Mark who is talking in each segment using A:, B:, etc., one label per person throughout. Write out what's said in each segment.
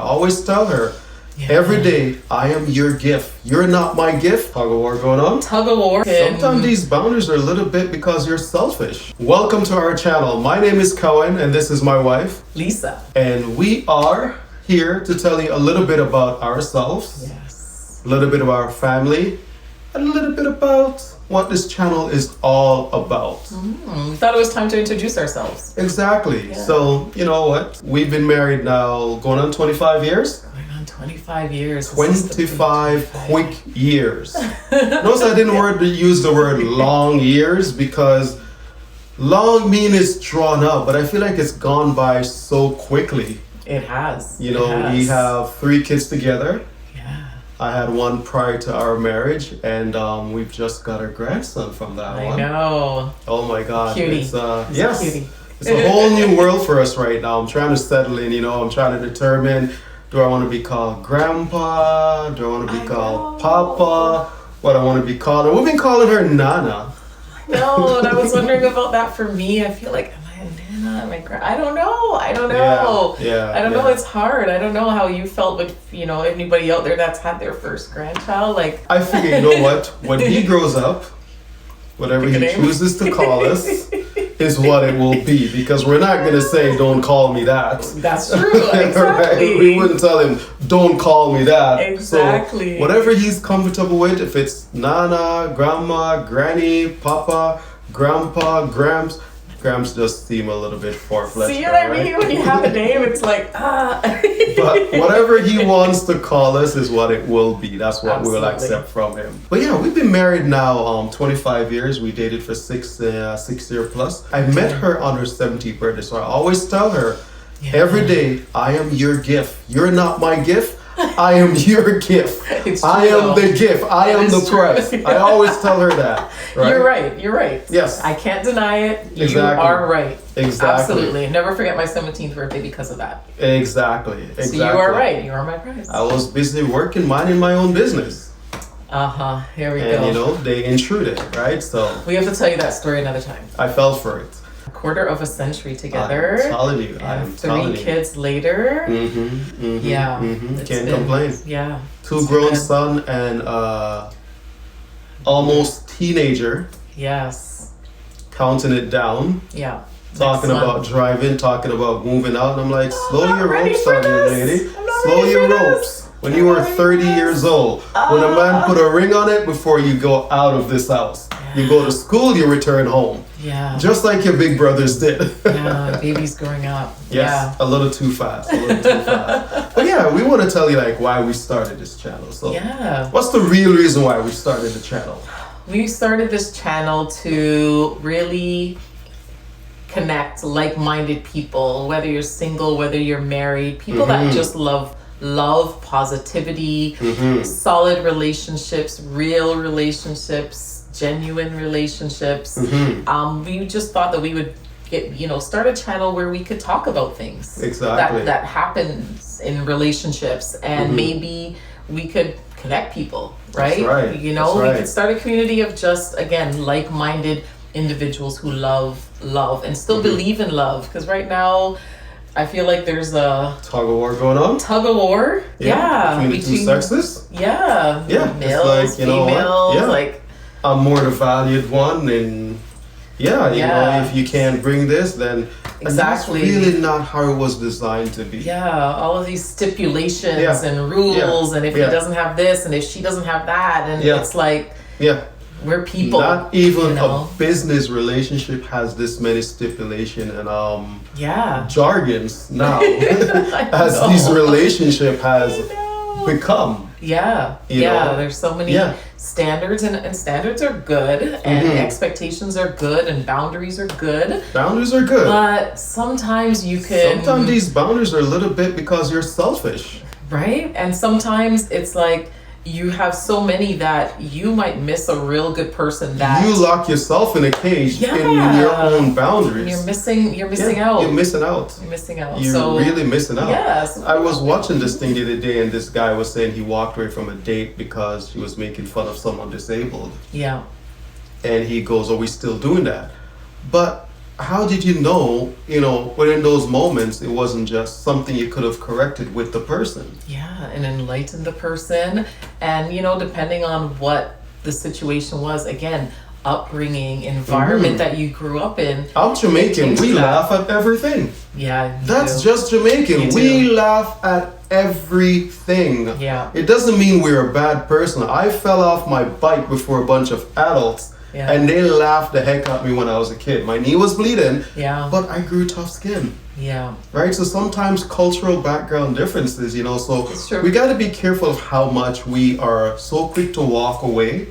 A: always tell her, every day, I am your gift. You're not my gift. Tug of war going on.
B: Tug of war.
A: Sometimes these boundaries are a little bit because you're selfish. Welcome to our channel. My name is Cohen and this is my wife,
B: Lisa.
A: And we are here to tell you a little bit about ourselves,
B: Yes.
A: a little bit about our family, and a little bit about what this channel is all about.
B: We thought it was time to introduce ourselves.
A: Exactly.
B: Yeah.
A: So, you know what? We've been married now going on 25 years.
B: Going on 25 years.
A: 25 quick years. Notice I didn't use the word long years because long mean it's drawn out, but I feel like it's gone by so quickly.
B: It has.
A: You know, we have 3 kids together.
B: Yeah.
A: I had one prior to our marriage, and we've just got a grandson from that one.
B: I know.
A: Oh my God.
B: Cutie.
A: It's,
B: He's
A: yes.
B: a cutie.
A: It's a whole new world for us right now. I'm trying to settle in, you know, I'm trying to determine, do I want to be called Grandpa? Do I want to be called Papa? What I want to be called? And we've been calling her Nana.
B: No, and I was wondering about that for me. I feel like, am I a Nana? I don't know. I don't know.
A: Yeah.
B: I don't know. It's hard. I don't know how you felt with, you know, anybody out there that's had their first grandchild. Like,
A: I figure, you know what? When he grows up, whatever he chooses to call us is what it will be, because we're not going to say, don't call me that.
B: That's true. Exactly.
A: Right? We wouldn't tell him, don't call me that.
B: Exactly.
A: So whatever he's comfortable with, if it's Nana, Grandma, Granny, Papa, Grandpa, Gramps just seem a little bit far-fetched.
B: See what I mean? When you have a name, it's like,
A: But whatever he wants to call us is what it will be. That's what
B: Absolutely.
A: we'll accept from him. But yeah, we've been married now 25 years. We dated for 6 year plus. I met her on her 17th birthday, so I always tell her, every day, I am your gift. You're not my gift. I am your gift.
B: It's
A: I
B: true,
A: am
B: though.
A: the gift. I am the
B: true.
A: price. I always tell her that. Right?
B: You're right.
A: Yes.
B: I can't deny it. You
A: Exactly.
B: are right.
A: Exactly.
B: Absolutely. Never forget my 17th birthday because of that.
A: Exactly.
B: So you are right. You are my prize.
A: I was busy working, minding my own business.
B: Here we go.
A: And you know, they intruded, right? So
B: We have to tell you that story another time.
A: I fell for it.
B: A quarter of a century together.
A: I'm telling you.
B: And 3 kids later. Yeah. It's
A: Can't
B: been-
A: complain.
B: Yeah.
A: 2 grown son and almost teenager,
B: Yes.
A: counting it down,
B: Yeah.
A: talking
B: Next
A: about
B: one.
A: driving, talking about moving out. And I'm like, slow
B: not
A: your
B: ready
A: ropes
B: for
A: down, young
B: this.
A: lady.
B: I'm not
A: Slow
B: ready
A: your
B: for
A: ropes.
B: this.
A: When you
B: I'm
A: were
B: not ready
A: 30
B: for this.
A: years old, when a man put a ring on it before you go out of this house. You go to school, you return home.
B: Yeah.
A: Just like your big brothers did.
B: Yeah. Baby's growing up.
A: Yes, a little too fast. But yeah, we want to tell you like why we started this channel. So
B: Yeah.
A: what's the real reason why we started the channel?
B: We started this channel to really connect like-minded people, whether you're single, whether you're married, people that just love positivity, solid relationships, real relationships, genuine relationships. We just thought that we would start a channel where we could talk about things
A: Exactly.
B: that happens in relationships, and maybe we could connect people, right?
A: That's right.
B: You know,
A: That's
B: we
A: right.
B: could start a community of just, again, like-minded individuals who love and still believe in love. Because right now, I feel like there's a
A: Tug of war going on?
B: tug of war. Yeah.
A: Between the two sexes?
B: Yeah.
A: Yeah,
B: Males,
A: it's like, you know what?
B: females,
A: Yeah.
B: like,
A: I'm more the valued one, and you know, if you can't bring this, then
B: Exactly.
A: And that's really not how it was designed to be.
B: yeah, all of these stipulations and rules, and if he doesn't have this, and if she doesn't have that, and it's like,
A: Yeah.
B: we're people.
A: Not even
B: you know?
A: a business relationship has this many stipulation and
B: Yeah.
A: jargons now
B: I
A: as
B: know.
A: these relationship has
B: I know.
A: become.
B: Yeah,
A: You
B: yeah.
A: know?
B: There's so many
A: Yeah.
B: standards, and standards are good, and expectations are good, and boundaries are good.
A: Boundaries are good.
B: But sometimes you can,
A: Sometimes these boundaries are a little bit because you're selfish.
B: right? And sometimes it's like you have so many that you might miss a real good person that
A: You lock yourself in a cage in
B: Yeah.
A: your own boundaries.
B: you're missing. You're missing
A: Yeah,
B: out.
A: You're missing out.
B: You're missing out.
A: You're
B: so
A: really missing out.
B: yes.
A: I was watching this thing the other day, and this guy was saying he walked away from a date because she was making fun of someone disabled.
B: Yeah.
A: And he goes, "Are we still doing that?" But how did you know, within those moments, it wasn't just something you could have corrected with the person?
B: Yeah, and enlighten the person. And, depending on what the situation was, again, upbringing, environment that you grew up in.
A: I'm Jamaican. We laugh at everything.
B: Yeah.
A: That's just Jamaican. We laugh at everything.
B: Yeah.
A: It doesn't mean we're a bad person. I fell off my bike before a bunch of adults. Yeah. And they laughed the heck out of me when I was a kid. My knee was bleeding, but I grew tough skin.
B: Yeah.
A: Right? So sometimes cultural background differences, so we got to be careful of how much we are so quick to walk away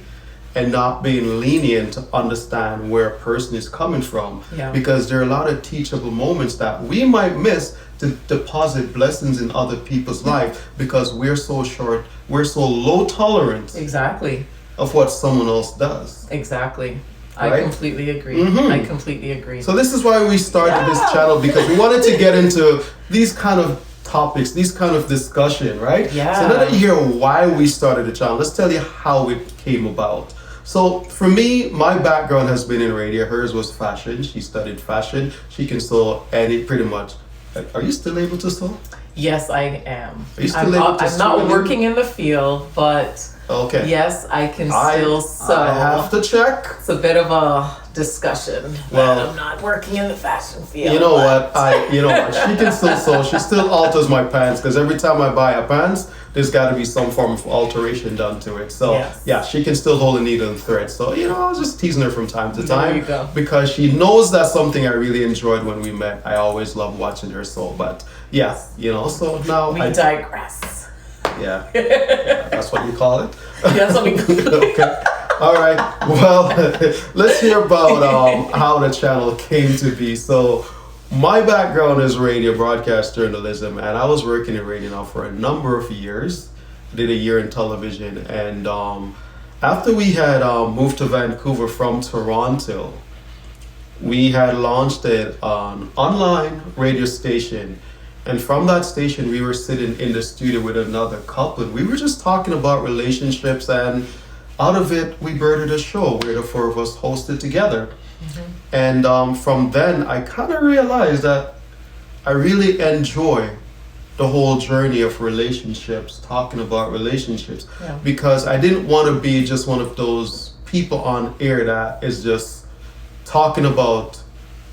A: and not being lenient to understand where a person is coming from.
B: Yeah.
A: Because there are a lot of teachable moments that we might miss to deposit blessings in other people's life because we're so low tolerance.
B: Exactly.
A: Of what someone else does.
B: Exactly.
A: Right?
B: I completely agree. I completely agree.
A: So this is why we started this channel, because we wanted to get into these kind of topics, these kind of discussion, right?
B: Yeah.
A: So now that you hear why we started the channel, let's tell you how it came about. So for me, my background has been in radio. Hers was fashion. She studied fashion. She can sew pretty much. Are you still able to sew?
B: Yes, I am.
A: Are you still able to sew?
B: I'm not working in the field, but
A: okay.
B: Yes, I can still sew.
A: I have to check.
B: It's a bit of a discussion. Well, I'm not working in the fashion field.
A: You know what? She can still sew. She still alters my pants because every time I buy a pants, there's got to be some form of alteration done to it. So yeah, she can still hold a needle and thread. So I was just teasing her from time to time.
B: There you go.
A: Because she knows that's something I really enjoyed when we met. I always loved watching her sew. But yeah, so now
B: we digress.
A: Yeah, that's what you call it.
B: That's what we call it.
A: Okay. All right. Well, let's hear about how the channel came to be. So, my background is radio broadcast journalism, and I was working in radio now for a number of years. Did a year in television, and after we had moved to Vancouver from Toronto, we had launched an online radio station. And from that station, we were sitting in the studio with another couple. We were just talking about relationships, and out of it, we birded a show where the four of us hosted together. And from then, I kind of realized that I really enjoy the whole journey of relationships, talking about relationships, because I didn't want to be just one of those people on air that is just talking about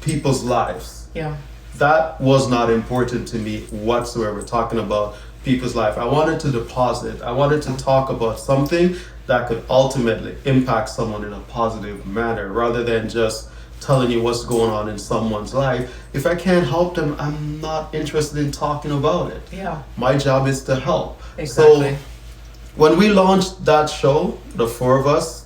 A: people's lives.
B: Yeah.
A: That was not important to me whatsoever, talking about people's life. I wanted to talk about something that could ultimately impact someone in a positive manner, rather than just telling you what's going on in someone's life. If I can't help them, I'm not interested in talking about it.
B: Yeah.
A: My job is to help.
B: Exactly.
A: So when we launched that show, the four of us,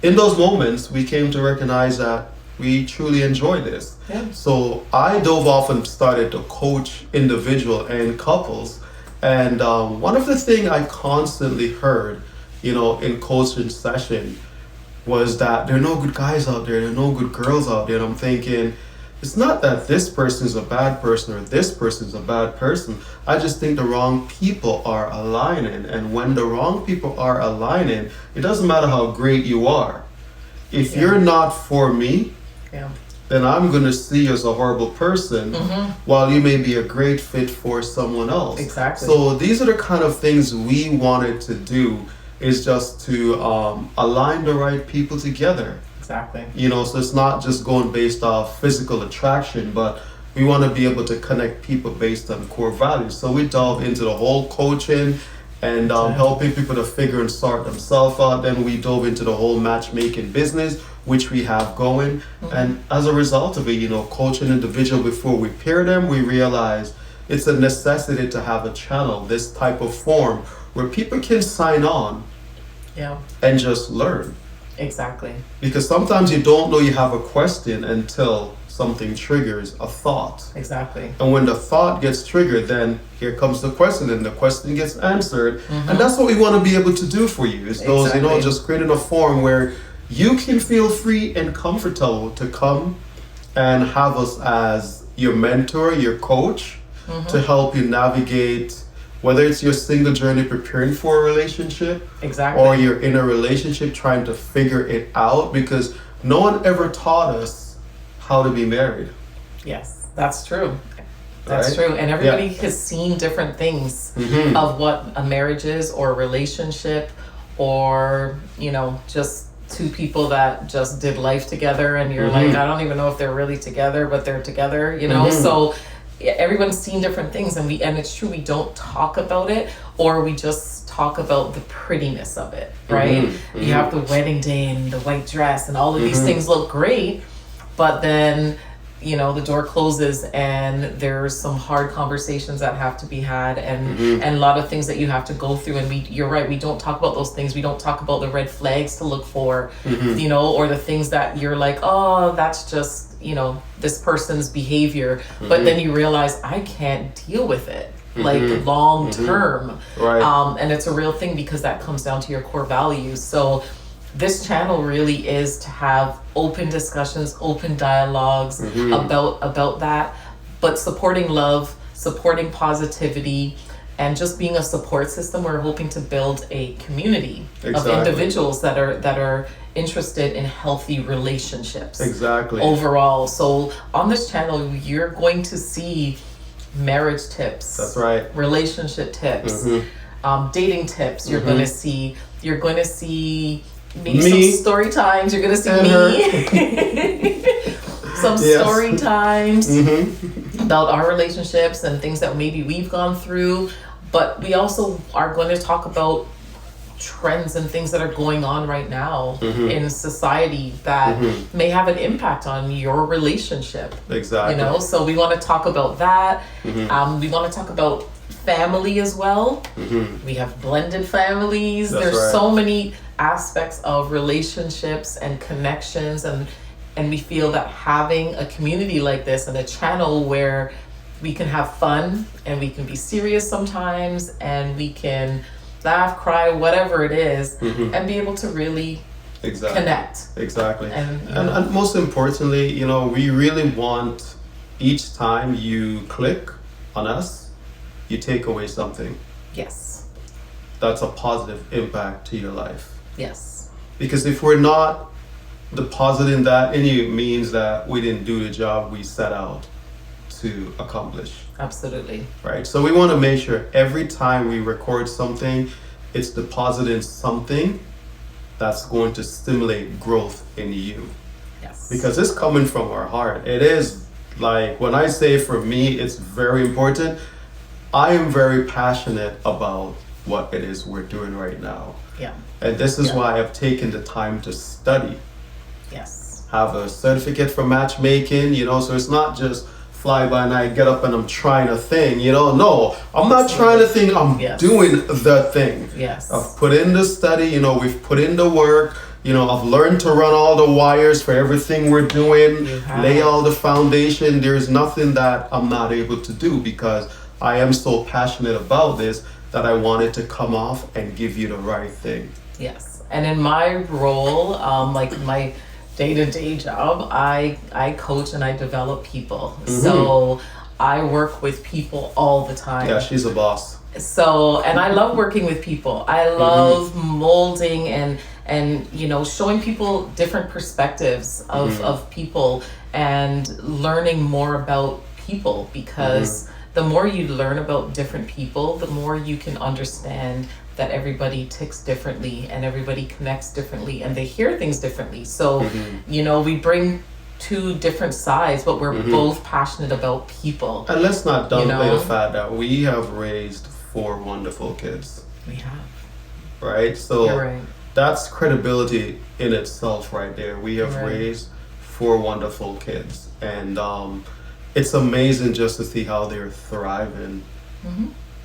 A: in those moments, we came to recognize that we truly enjoy this.
B: Yeah.
A: So I dove off and started to coach individual and couples. And one of the things I constantly heard, in coaching session was that there are no good guys out there are no good girls out there. And I'm thinking, it's not that this person is a bad person or this person is a bad person. I just think the wrong people are aligning. And when the wrong people are aligning, it doesn't matter how great you are. If you're not for me, then I'm going to see you as a horrible person, while you may be a great fit for someone else.
B: Exactly.
A: So these are the kind of things we wanted to do, is just to align the right people together.
B: Exactly.
A: So it's not just going based off physical attraction, but we want to be able to connect people based on core values. So we delve into the whole coaching and helping people to figure and sort themselves out. Then we dove into the whole matchmaking business, which we have going. And as a result of it, coaching individual before we pair them, we realize it's a necessity to have a channel, this type of form, where people can sign on and just learn.
B: Exactly.
A: Because sometimes you don't know you have a question until something triggers a thought.
B: Exactly.
A: And when the thought gets triggered, then here comes the question, and the question gets answered. And that's what we want to be able to do for you, is those, just creating a forum where you can feel free and comfortable to come and have us as your mentor, your coach, to help you navigate, whether it's your single journey preparing for a relationship, or you're in a relationship trying to figure it out, because no one ever taught us how to be married.
B: Yes, that's true. That's
A: Right?
B: true. And everybody has seen different things of what a marriage is, or a relationship, or, you know, just two people that just did life together, and you're like, I don't even know if they're really together, but they're together, you know? So everyone's seen different things, and it's true, we don't talk about it, or we just talk about the prettiness of it, right? You have the wedding day and the white dress and all of these things look great, but then, you know, the door closes and there's some hard conversations that have to be had, and a lot of things that you have to go through, and you're right, we don't talk about those things. We don't talk about the red flags to look for, you know, or the things that you're like, oh, that's just, you know, this person's behavior, but then you realize, I can't deal with it like long term.
A: Right.
B: And it's a real thing, because that comes down to your core values. So this channel really is to have open discussions, open dialogues about that, but supporting love, supporting positivity, and just being a support system. We're hoping to build a community of individuals that are interested in healthy relationships.
A: Exactly.
B: Overall. So on this channel, you're going to see marriage tips.
A: That's right.
B: Relationship tips, dating tips. You're going to see maybe some story times. You're gonna see me. Some story times about our relationships and things that maybe we've gone through. But we also are going to talk about trends and things that are going on right now in society that may have an impact on your relationship.
A: Exactly.
B: You know, so we want to talk about that. We want to talk about family as well. We have blended families. There's so many aspects of relationships and connections, and we feel that having a community like this and a channel where we can have fun and we can be serious sometimes, and we can laugh, cry, whatever it is, and be able to really connect.
A: Exactly.
B: And
A: most importantly, you know, we really want, each time you click on us, you take away something.
B: Yes.
A: That's a positive impact to your life.
B: Yes.
A: Because if we're not depositing that in you, it means that we didn't do the job we set out to accomplish.
B: Absolutely.
A: Right? So we want to make sure every time we record something, it's depositing something that's going to stimulate growth in you.
B: Yes.
A: Because it's coming from our heart. It is, like, when I say for me, it's very important. I am very passionate about what it is we're doing right now.
B: Yeah.
A: And this is why I've taken the time to study.
B: Yes.
A: Have a certificate for matchmaking, you know, so it's not just fly by night, get up and I'm trying a thing, you know. No, I'm not trying a thing, I'm doing the thing.
B: Yes.
A: I've put in the study, you know, we've put in the work, you know, I've learned to run all the wires for everything we're doing, lay all the foundation. There's nothing that I'm not able to do, because I am so passionate about this that I wanted to come off and give you the right thing.
B: Yes. And in my role, like my day-to-day job, I coach and I develop people. So I work with people all the time.
A: Yeah, she's a boss.
B: So, and I love working with people. I love molding and you know, showing people different perspectives of people, and learning more about people, because the more you learn about different people, the more you can understand that everybody ticks differently and everybody connects differently and they hear things differently. So, you know, we bring two different sides, but we're both passionate about people.
A: And let's not downplay the fact that we have raised 4 wonderful kids.
B: We have.
A: Right? So
B: You're right.
A: That's credibility in itself right there. We have raised 4 wonderful kids. And it's amazing just to see how they're thriving.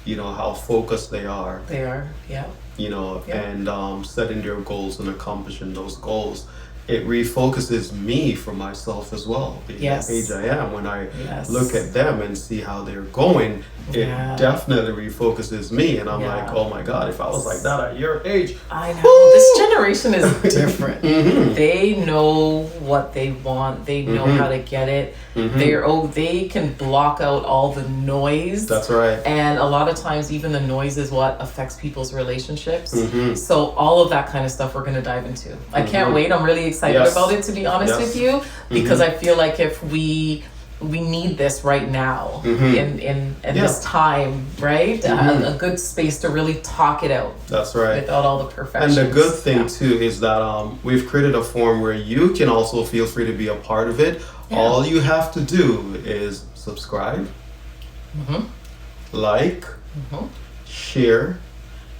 A: You know, how focused they are.
B: They are, yeah.
A: You know, and setting their goals and accomplishing those goals. It refocuses me for myself as well. Being the age I am, when I look at them and see how they're going, it
B: Yeah.
A: definitely refocuses me. And I'm
B: Yeah.
A: like, oh my God, if I was like that at your age.
B: I know. This generation is different.
A: Mhm.
B: They know what they want. They know
A: Mhm.
B: how to get it.
A: Mhm.
B: They can block out all the noise.
A: That's right.
B: And a lot of times, even the noise is what affects people's relationships.
A: Mhm.
B: So all of that kind of stuff we're going to dive into. I can't
A: Mhm.
B: wait. I'm really excited
A: Yes.
B: about it, to be honest
A: Yes.
B: with you, because I feel like if we need this right now in this time, right? A good space to really talk it out
A: That's right.
B: without all the
A: And
B: perfections.
A: the good thing too is that we've created a forum where you can also feel free to be a part of it.
B: Yeah.
A: All you have to do is subscribe, like, share,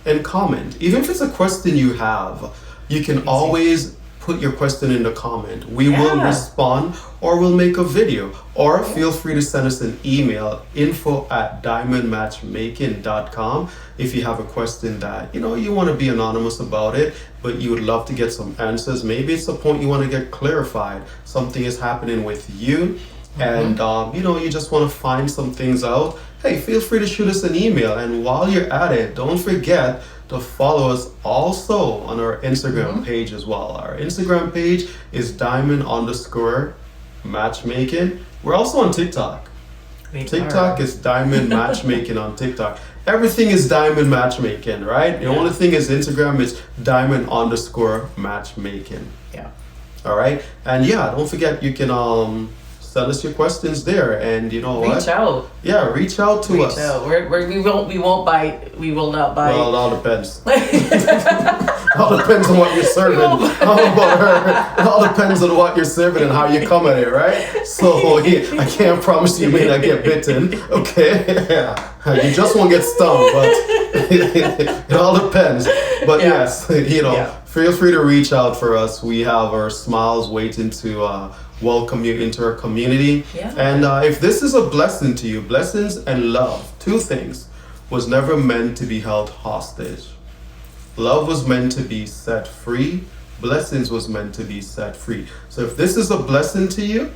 A: and comment. Even if it's a question you have, you can always put your question in the comment. We will
B: Yeah.
A: respond, or we'll make a video, or feel free to send us an email, info@diamondmatchmaking.com, if you have a question that you want to be anonymous about it, but you would love to get some answers. Maybe it's a point you want to get clarified. Something is happening with you, and you just want to find some things out. Hey, feel free to shoot us an email. And while you're at it, don't forget to follow us also on our Instagram page as well. Our Instagram page is diamond_matchmaking. We're also on TikTok. TikTok is Diamond Matchmaking on TikTok. Everything is Diamond Matchmaking, right? The only thing is Instagram is Diamond_matchmaking.
B: Yeah.
A: All right. And don't forget, you can send us your questions there, and you know what?
B: Reach out.
A: Yeah, reach out to us.
B: Reach out. We won't bite. We will not bite.
A: Well, it all depends. It all depends on what you're serving. How about her? It all depends on what you're serving and how you come at it, right? So I can't promise you may not get bitten. Okay, you just won't get stung, but it all depends. But yes, feel free to reach out for us. We have our smiles waiting to welcome you into our community.
B: Yeah.
A: And if this is a blessing to you, blessings and love, two things, was never meant to be held hostage. Love was meant to be set free. Blessings was meant to be set free. So if this is a blessing to you,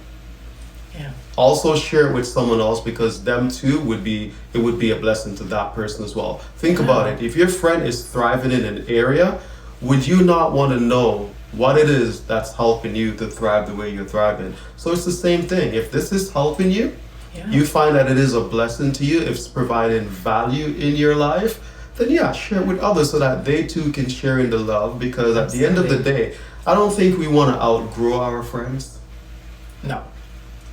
A: also share it with someone else, because them too would be a blessing to that person as well. Think about it. If your friend is thriving in an area, would you not want to know what it is that's helping you to thrive the way you're thriving? So it's the same thing. If this is helping you, you find that it is a blessing to you, if it's providing value in your life, then share it with others so that they too can share in the love. Because at the end of the day, I don't think we want to outgrow our friends.
B: No.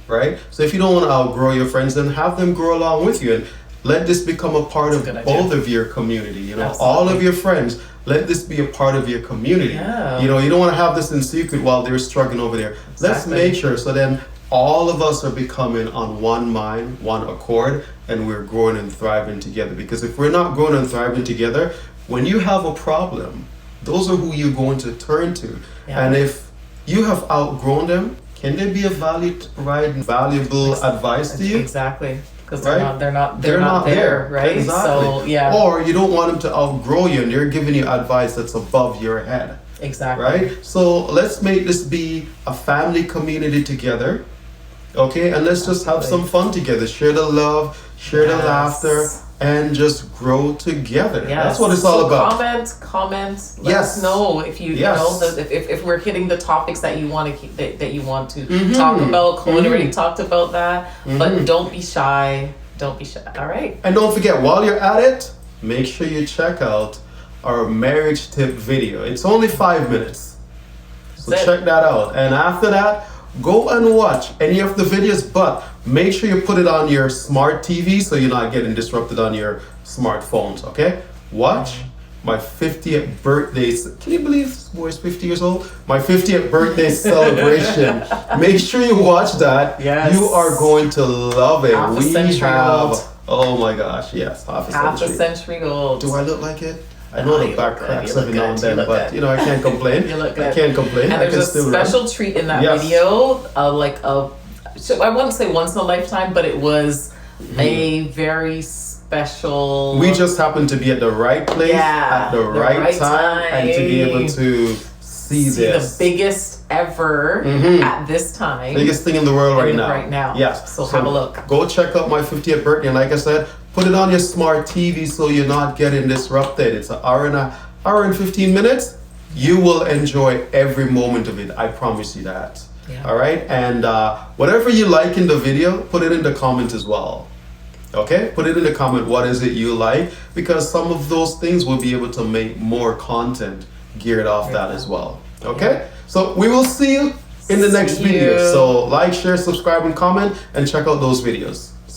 A: Right? So if you don't want to outgrow your friends, then have them grow along with you, and let this become a part of both of your community. All of your friends, let this be a part of your community.
B: Yeah.
A: You don't want to have this in secret while they're struggling over there. Let's make sure, so then all of us are becoming on one mind, one accord, and we're growing and thriving together. Because if we're not growing and thriving together, when you have a problem, those are who you're going to turn to. And if you have outgrown them, can they be of value to provide valuable advice to you?
B: Exactly. Because they're not there, right?
A: Exactly.
B: So
A: Or you don't want them to outgrow you, and they're giving you advice that's above your head.
B: Exactly.
A: Right? So let's make this be a family community together. Okay? And let's just have some fun together. Share the love, share the laughter, and just grow together. That's what it's all about.
B: Comment. Let us know if you if we're hitting the topics that you want to talk about. Cohen already talked about that, but don't be shy. Don't be shy. All right.
A: And don't forget, while you're at it, make sure you check out our marriage tip video. It's only 5 minutes, so check that out. And after that, go and watch any of the videos, but make sure you put it on your smart TV so you're not getting disrupted on your smartphones, okay? Watch my 50th birthday. Can you believe this boy's 50 years old? My 50th birthday celebration. Make sure you watch that.
B: Yes.
A: You are going to love it.
B: Half a century old.
A: Oh my gosh, yes, half a
B: century old.
A: Do I look like it? I know the back cracks every now and then, but
B: good.
A: I can't complain.
B: You look good.
A: I can't complain.
B: And there's a special treat in that video, so I wouldn't say once in a lifetime, but it was a very special.
A: We just happened to be at the right place at the right time, and to be able to see this.
B: The biggest ever at this time.
A: Biggest thing in the world right now.
B: Right now.
A: Yes.
B: So have a look.
A: Go check out my 50th birthday, and like I said, Put it on your smart TV so you're not getting disrupted. It's an hour and 15 minutes. You will enjoy every moment of it. I promise you that.
B: Yeah.
A: All right. And whatever you like in the video, put it in the comment as well. Okay, put it in the comment. What is it you like? Because some of those things will be able to make more content geared off that as well. Okay, so we will see you in the next video. So like, share, subscribe, and comment, and check out those videos.